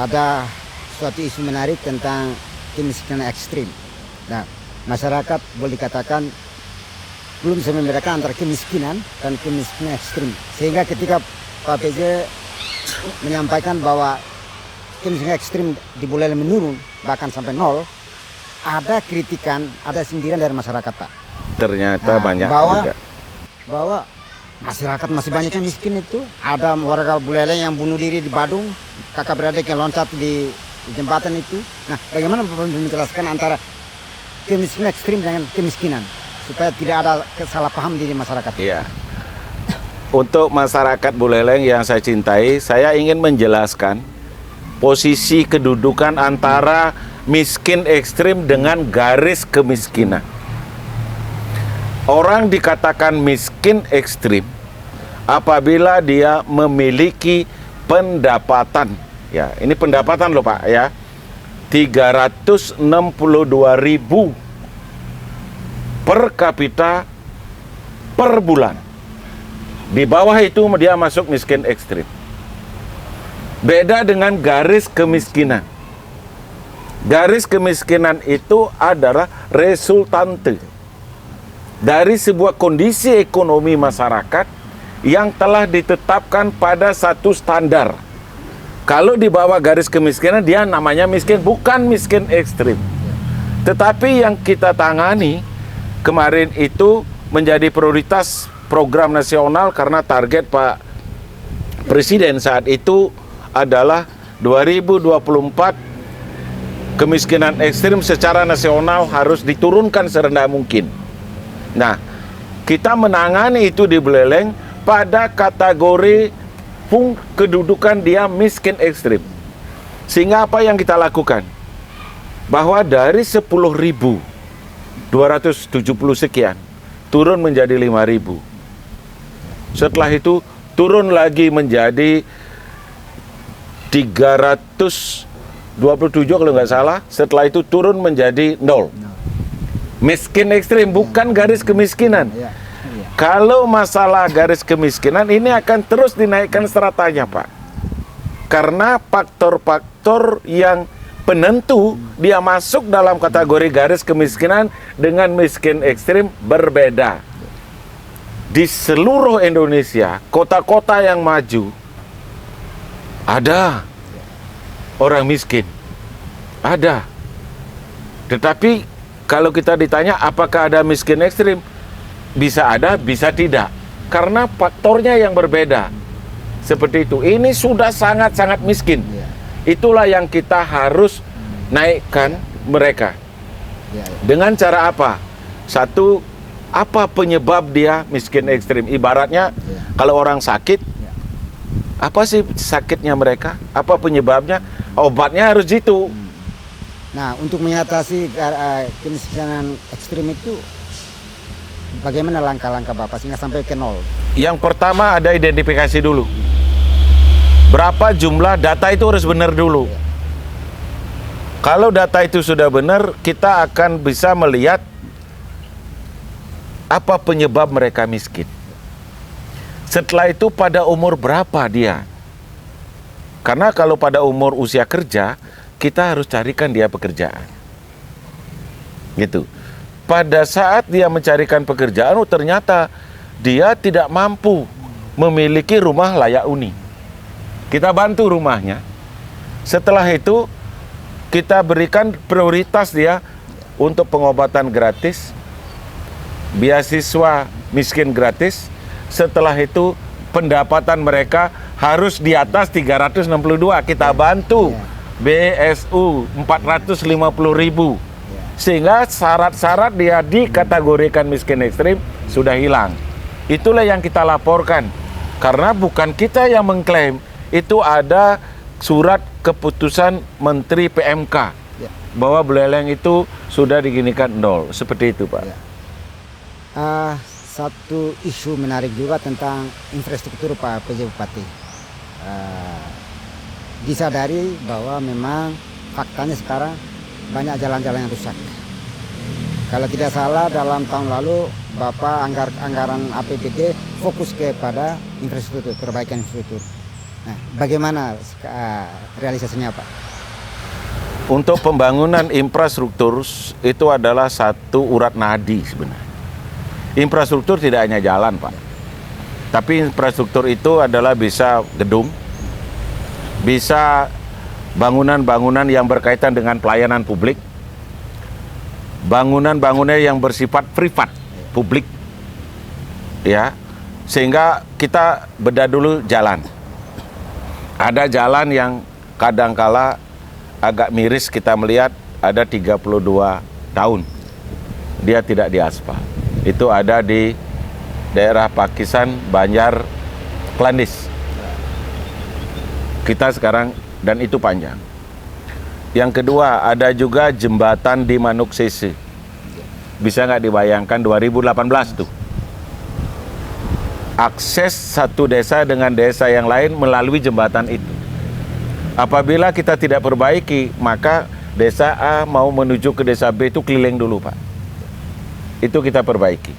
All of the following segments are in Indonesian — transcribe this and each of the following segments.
ada suatu isu menarik tentang kemiskinan ekstrim. Nah, masyarakat boleh dikatakan belum bisa membedakan antara kemiskinan dan kemiskinan ekstrim. Sehingga ketika Pak PJ menyampaikan bahwa kemiskinan ekstrim di Buleleng menurun bahkan sampai nol, ada kritikan, ada sindiran dari masyarakat, Pak. Ternyata banyak juga. Bahwa masyarakat masih banyak yang miskin itu. Ada warga Buleleng yang bunuh diri di Badung, kakak beradik yang loncat di jembatan itu. Nah, bagaimana Bapak menjelaskan antara kemiskinan ekstrim dengan kemiskinan supaya tidak ada kesalahpaham di masyarakat? Iya. Untuk masyarakat Buleleng yang saya cintai, saya ingin menjelaskan posisi kedudukan antara miskin ekstrim dengan garis kemiskinan. Orang dikatakan miskin ekstrim apabila dia memiliki pendapatan, ya ini pendapatan loh Pak ya, 362.000 per kapita per bulan. Di bawah itu dia masuk miskin ekstrim. Beda dengan garis kemiskinan. Garis kemiskinan itu adalah resultante dari sebuah kondisi ekonomi masyarakat yang telah ditetapkan pada satu standar. Kalau di bawah garis kemiskinan dia namanya miskin, bukan miskin ekstrim. Tetapi yang kita tangani kemarin itu menjadi prioritas program nasional karena target Pak Presiden saat itu adalah 2024 kemiskinan ekstrim secara nasional harus diturunkan serendah mungkin. Nah, kita menangani itu di Buleleng pada kategori kedudukan dia miskin ekstrim. Sehingga apa yang kita lakukan? Bahwa dari 10.270 sekian turun menjadi 5.000. Setelah itu turun lagi menjadi 327 kalau nggak salah. Setelah itu turun menjadi 0. Miskin ekstrim, bukan garis kemiskinan. Kalau masalah garis kemiskinan ini akan terus dinaikkan stratanya Pak. Karena faktor-faktor yang penentu dia masuk dalam kategori garis kemiskinan dengan miskin ekstrim berbeda. Di seluruh Indonesia, kota-kota yang maju, ada orang miskin. Ada. Tetapi kalau kita ditanya apakah ada miskin ekstrim, bisa ada, bisa tidak. Karena faktornya yang berbeda. Seperti itu. Ini sudah sangat-sangat miskin. Itulah yang kita harus naikkan mereka. Dengan cara apa? Satu, apa penyebab dia miskin ekstrim? Ibaratnya kalau orang sakit, apa sih sakitnya mereka? Apa penyebabnya? Obatnya harus itu. Nah, untuk mengatasi kemiskinan ekstrim itu, bagaimana langkah-langkah Bapak sehingga sampai ke nol? Yang pertama ada identifikasi dulu. Berapa jumlah data itu harus benar dulu. Kalau data itu sudah benar, kita akan bisa melihat apa penyebab mereka miskin. Setelah itu pada umur berapa dia? Karena kalau pada umur usia kerja, kita harus carikan dia pekerjaan. Gitu. Pada saat dia mencarikan pekerjaan, ternyata dia tidak mampu memiliki rumah layak huni. Kita bantu rumahnya. Setelah itu, kita berikan prioritas dia untuk pengobatan gratis, beasiswa miskin gratis. Setelah itu, pendapatan mereka harus di atas 362. Kita bantu. BSU 450.000. Sehingga syarat-syarat dia dikategorikan miskin ekstrim sudah hilang. Itulah yang kita laporkan. Karena bukan kita yang mengklaim, itu ada surat keputusan Menteri PMK bahwa Buleleng itu sudah diginikan 0. Seperti itu Pak. Satu isu menarik juga tentang infrastruktur Pak PJ Bupati. Disadari bahwa memang faktanya sekarang banyak jalan-jalan yang rusak. Kalau tidak salah dalam tahun lalu Bapak anggaran APBD fokus kepada infrastruktur, perbaikan infrastruktur. Nah, bagaimana realisasinya Pak? Untuk pembangunan infrastruktur itu adalah satu urat nadi sebenarnya. Infrastruktur tidak hanya jalan, Pak. Tapi infrastruktur itu adalah bisa gedung, bisa bangunan-bangunan yang berkaitan dengan pelayanan publik, bangunan-bangunan yang bersifat privat, publik, ya, sehingga kita bedah dulu jalan. Ada jalan yang kadangkala agak miris kita melihat ada 32 tahun dia tidak diaspal. Itu ada di daerah Pakisan, Banjar, Klandis. Kita sekarang, dan itu panjang. Yang kedua, ada juga jembatan di Manuk Sese. Bisa nggak dibayangkan 2018 tuh. Akses satu desa dengan desa yang lain melalui jembatan itu. Apabila kita tidak perbaiki, maka desa A mau menuju ke desa B itu keliling dulu, Pak. Itu kita perbaiki.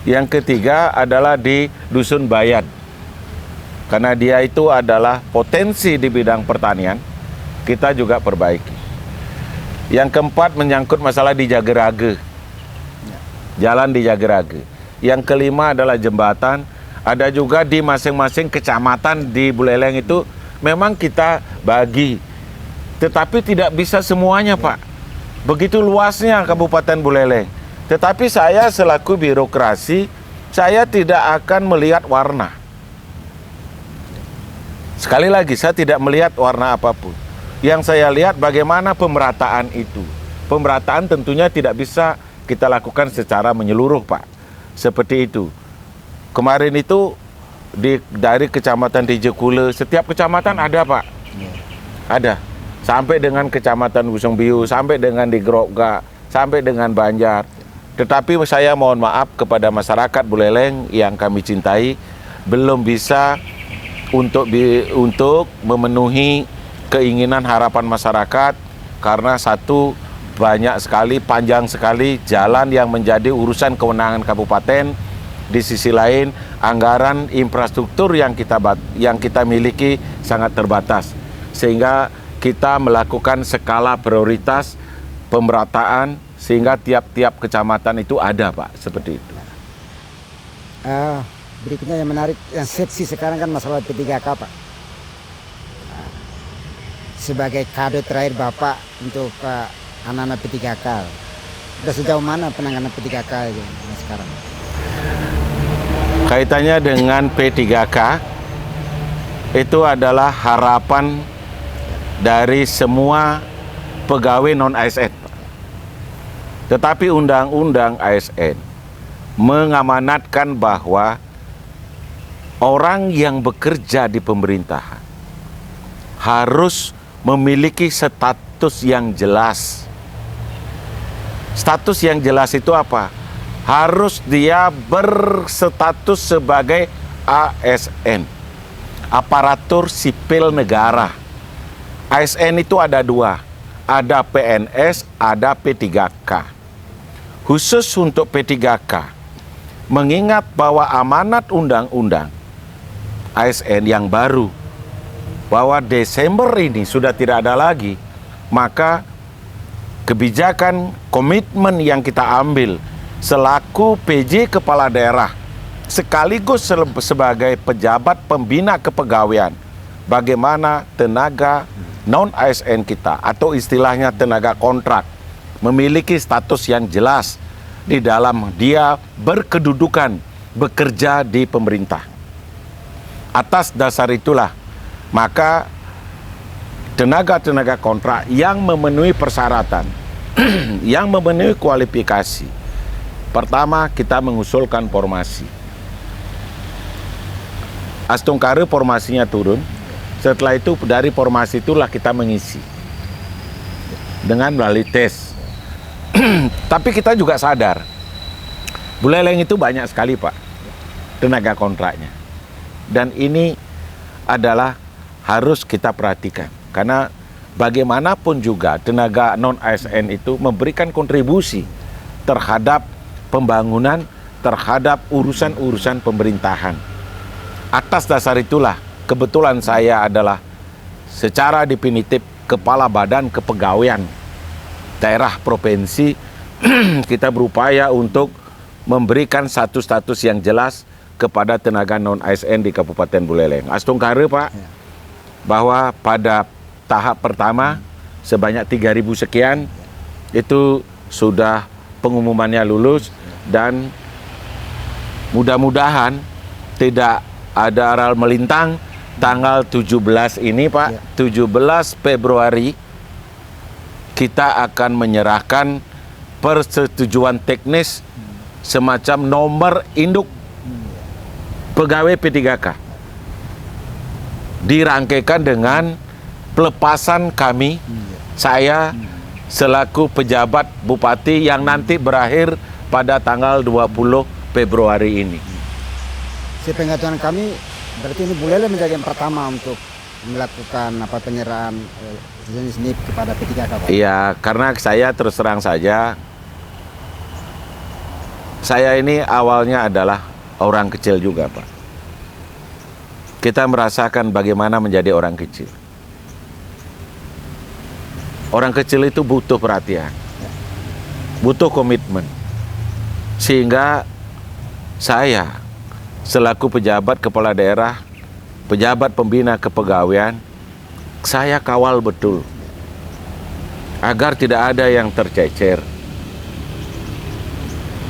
Yang ketiga adalah di Dusun Bayan. Karena dia itu adalah potensi di bidang pertanian, kita juga perbaiki. Yang keempat menyangkut masalah di Jagerage. Jalan di Jagerage. Yang kelima adalah jembatan. Ada juga di masing-masing kecamatan di Buleleng itu memang kita bagi. Tetapi tidak bisa semuanya, Pak. Begitu luasnya Kabupaten Buleleng. Tetapi saya selaku birokrasi, saya tidak akan melihat warna. Sekali lagi, saya tidak melihat warna apapun. Yang saya lihat bagaimana pemerataan itu. Pemerataan tentunya tidak bisa kita lakukan secara menyeluruh, Pak. Seperti itu. Kemarin itu dari kecamatan di Jekule, setiap kecamatan ada, Pak. Ada. Sampai dengan kecamatan Busung Biu, sampai dengan di Grogga, sampai dengan Banjar. Tetapi saya mohon maaf kepada masyarakat Buleleng yang kami cintai, belum bisa untuk memenuhi keinginan harapan masyarakat, karena satu, banyak sekali, panjang sekali jalan yang menjadi urusan kewenangan kabupaten. Di sisi lain, anggaran infrastruktur yang kita miliki sangat terbatas, sehingga kita melakukan skala prioritas pemerataan sehingga tiap-tiap kecamatan itu ada, Pak, seperti itu. Berikutnya yang menarik, yang seksi sekarang kan masalah P3K, Pak. Sebagai kado terakhir Bapak untuk anak-anak P3K, sudah sejauh mana penanganan P3K itu sekarang? Kaitannya dengan P3K, itu adalah harapan dari semua pegawai non-ASN. Tetapi undang-undang ASN mengamanatkan bahwa orang yang bekerja di pemerintahan harus memiliki status yang jelas. Status yang jelas itu apa? Harus dia berstatus sebagai ASN, aparatur sipil negara. ASN itu ada dua, ada PNS, ada P3K. Khusus untuk P3K, mengingat bahwa amanat undang-undang ASN yang baru, bahwa Desember ini sudah tidak ada lagi, maka kebijakan komitmen yang kita ambil selaku PJ Kepala Daerah sekaligus sebagai pejabat pembina kepegawaian, bagaimana tenaga non-ASN kita atau istilahnya tenaga kontrak memiliki status yang jelas di dalam dia berkedudukan bekerja di pemerintah. Atas dasar itulah maka tenaga-tenaga kontrak yang memenuhi persyaratan yang memenuhi kualifikasi, pertama, kita mengusulkan formasi. Astungkare formasinya turun. Setelah itu dari formasi itulah kita mengisi dengan melalui tes. Tapi kita juga sadar, Buleleng itu banyak sekali, Pak, tenaga kontraknya. Dan ini adalah harus kita perhatikan. Karena bagaimanapun juga tenaga non-ASN itu memberikan kontribusi terhadap pembangunan, terhadap urusan-urusan pemerintahan. Atas dasar itulah kebetulan saya adalah secara definitif Kepala Badan Kepegawaian daerah provinsi, kita berupaya untuk memberikan status yang jelas kepada tenaga non-ASN di Kabupaten Buleleng. Astungkare Pak, bahwa pada tahap pertama sebanyak 3.000 sekian itu sudah pengumumannya lulus, dan mudah-mudahan tidak ada aral melintang tanggal 17 ini Pak, 17 Februari kita akan menyerahkan persetujuan teknis semacam nomor induk pegawai P3K. Dirangkaikan dengan pelepasan kami, saya selaku pejabat bupati yang nanti berakhir pada tanggal 20 Februari ini. Sepengetahuan kami, berarti ini Buleleng menjadi yang pertama untuk melakukan penyerahan jenis NIP kepada P3K, Pak? Iya, karena saya terus terang saja, saya ini awalnya adalah orang kecil juga, Pak. Kita merasakan bagaimana menjadi orang kecil. Orang kecil itu butuh perhatian, butuh komitmen. Sehingga saya selaku pejabat kepala daerah, pejabat pembina kepegawaian, saya kawal betul agar tidak ada yang tercecer.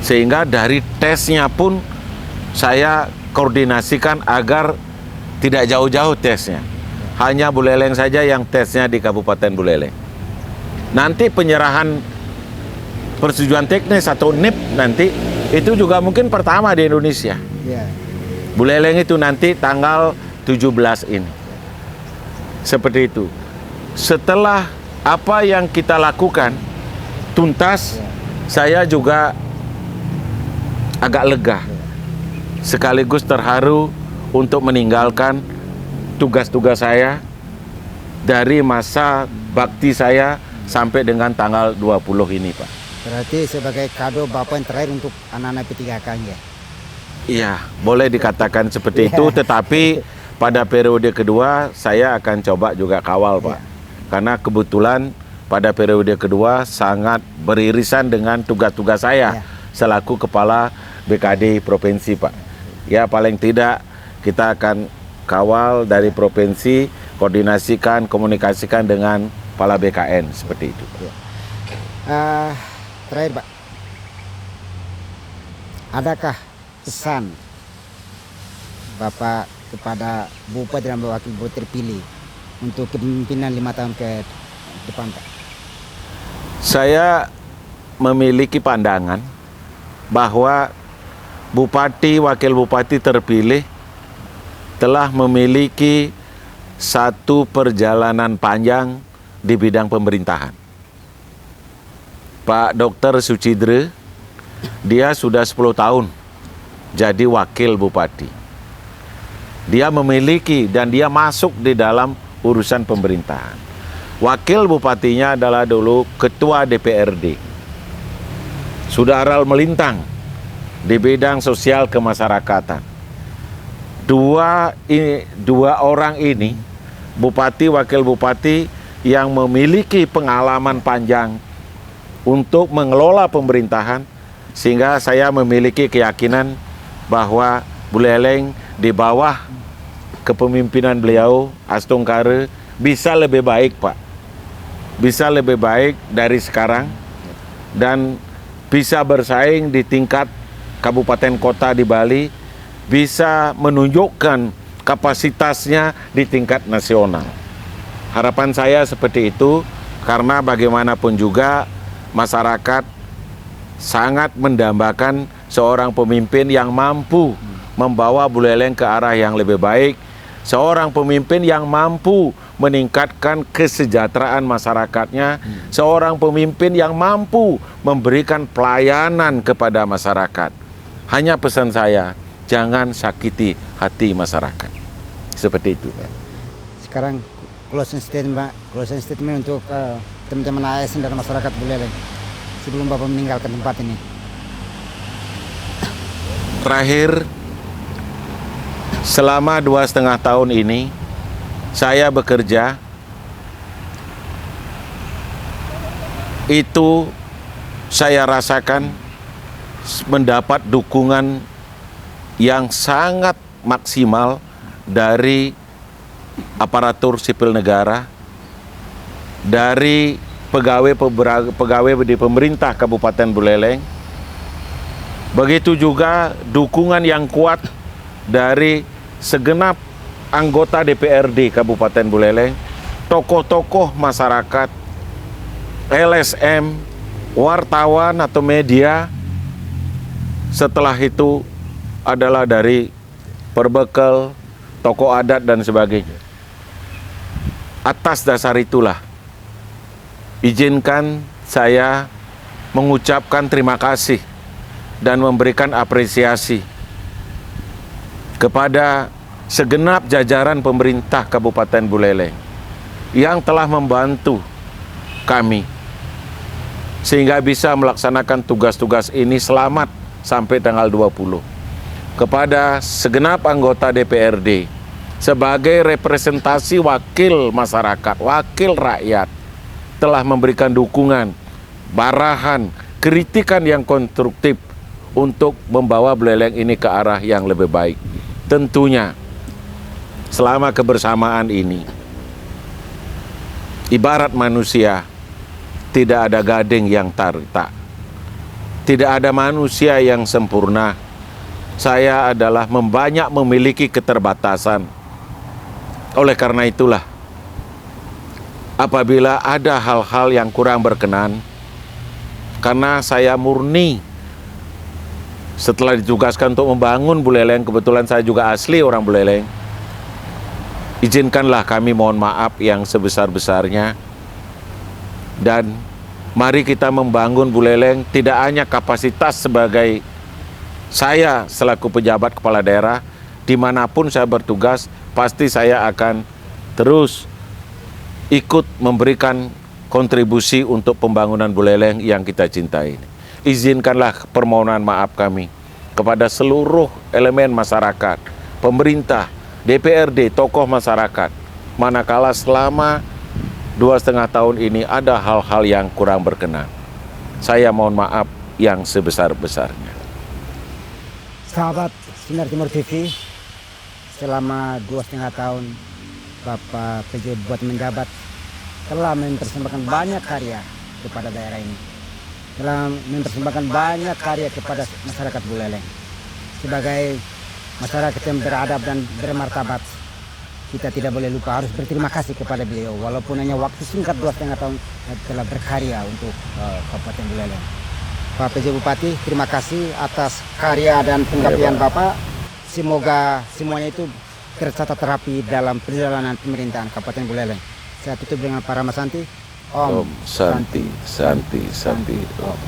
Sehingga dari tesnya pun saya koordinasikan agar tidak jauh-jauh tesnya. Hanya Buleleng saja yang tesnya di Kabupaten Buleleng. Nanti penyerahan persetujuan teknis atau NIP nanti itu juga mungkin pertama di Indonesia. Ya. Buleleng itu nanti tanggal 17 ini. Seperti itu. Setelah apa yang kita lakukan tuntas, saya juga agak lega. Sekaligus terharu untuk meninggalkan tugas-tugas saya dari masa bakti saya sampai dengan tanggal 20 ini, Pak. Berarti sebagai kado Bapak yang terakhir untuk anak-anak P3K ya? Iya, boleh dikatakan seperti itu, tetapi pada periode kedua saya akan coba juga kawal, Pak. Karena kebetulan pada periode kedua sangat beririsan dengan tugas-tugas saya selaku Kepala BKD Provinsi, Pak. Ya, paling tidak kita akan kawal dari provinsi, koordinasikan, komunikasikan dengan Kepala BKN, seperti itu. Terakhir, Pak, adakah pesan Bapak kepada Bupati dan Wakil Bupati terpilih untuk kepemimpinan 5 tahun ke depan, Pak? Saya memiliki pandangan bahwa Bupati, Wakil Bupati terpilih telah memiliki satu perjalanan panjang di bidang pemerintahan. Pak Dr. Sucidre, dia sudah 10 tahun jadi wakil bupati. Dia memiliki dan dia masuk di dalam urusan pemerintahan. Wakil bupatinya adalah dulu ketua DPRD. Sudah aral melintang di bidang sosial kemasyarakatan. Dua orang ini, bupati, wakil bupati yang memiliki pengalaman panjang untuk mengelola pemerintahan, sehingga saya memiliki keyakinan bahwa Buleleng di bawah kepemimpinan beliau, Astungkare, bisa lebih baik, Pak. Bisa lebih baik dari sekarang dan bisa bersaing di tingkat kabupaten kota di Bali, bisa menunjukkan kapasitasnya di tingkat nasional. Harapan saya seperti itu, karena bagaimanapun juga masyarakat sangat mendambakan seorang pemimpin yang mampu membawa Buleleng ke arah yang lebih baik, seorang pemimpin yang mampu meningkatkan kesejahteraan masyarakatnya, seorang pemimpin yang mampu memberikan pelayanan kepada masyarakat. Hanya pesan saya, jangan sakiti hati masyarakat. Seperti itu. Sekarang closing statement, Pak. Closing statement untuk teman-teman ASN dan masyarakat Buleleng sebelum Bapak meninggalkan tempat ini. Terakhir, Selama 2,5 tahun ini saya bekerja, itu saya rasakan mendapat dukungan yang sangat maksimal dari aparatur sipil negara, dari pegawai di pemerintah Kabupaten Buleleng. Begitu juga dukungan yang kuat dari segenap anggota DPRD Kabupaten Buleleng, tokoh-tokoh masyarakat, LSM, wartawan atau media. Setelah itu adalah dari Perbekel, tokoh adat dan sebagainya. Atas dasar itulah, izinkan saya mengucapkan terima kasih dan memberikan apresiasi kepada segenap jajaran pemerintah Kabupaten Buleleng yang telah membantu kami sehingga bisa melaksanakan tugas-tugas ini selamat sampai tanggal 20. Kepada segenap anggota DPRD sebagai representasi wakil masyarakat, wakil rakyat, telah memberikan dukungan, barahan, kritikan yang konstruktif untuk membawa Buleleng ini ke arah yang lebih baik. Tentunya selama kebersamaan ini, ibarat manusia, tidak ada gading yang tak. Tidak ada manusia yang sempurna. Saya adalah banyak memiliki keterbatasan. Oleh karena itulah, apabila ada hal-hal yang kurang berkenan, karena saya murni setelah ditugaskan untuk membangun Buleleng, kebetulan saya juga asli orang Buleleng, izinkanlah kami mohon maaf yang sebesar-besarnya. Dan mari kita membangun Buleleng tidak hanya kapasitas sebagai saya selaku pejabat kepala daerah, dimanapun saya bertugas, pasti saya akan terus ikut memberikan kontribusi untuk pembangunan Buleleng yang kita cintai ini. Izinkanlah permohonan maaf kami kepada seluruh elemen masyarakat, pemerintah, DPRD, tokoh masyarakat, manakala selama 2,5 tahun ini ada hal-hal yang kurang berkenan. Saya mohon maaf yang sebesar-besarnya. Sahabat Sinar Timur TV, selama 2,5 tahun Bapak PJ Bupati menjabat telah mempersembahkan banyak karya kepada daerah ini, telah mempersembahkan banyak karya kepada masyarakat Buleleng. Sebagai masyarakat yang beradab dan bermartabat, kita tidak boleh lupa harus berterima kasih kepada beliau, walaupun hanya waktu singkat 2,5 tahun telah berkarya untuk Kabupaten Buleleng. Pak PJ Bupati, terima kasih atas karya dan pengabdian Bapak. Semoga semuanya itu tercatat rapi dalam perjalanan pemerintahan Kabupaten Buleleng. Saya tutup dengan para Masanti. Om Santi, Santi, Santi, Om.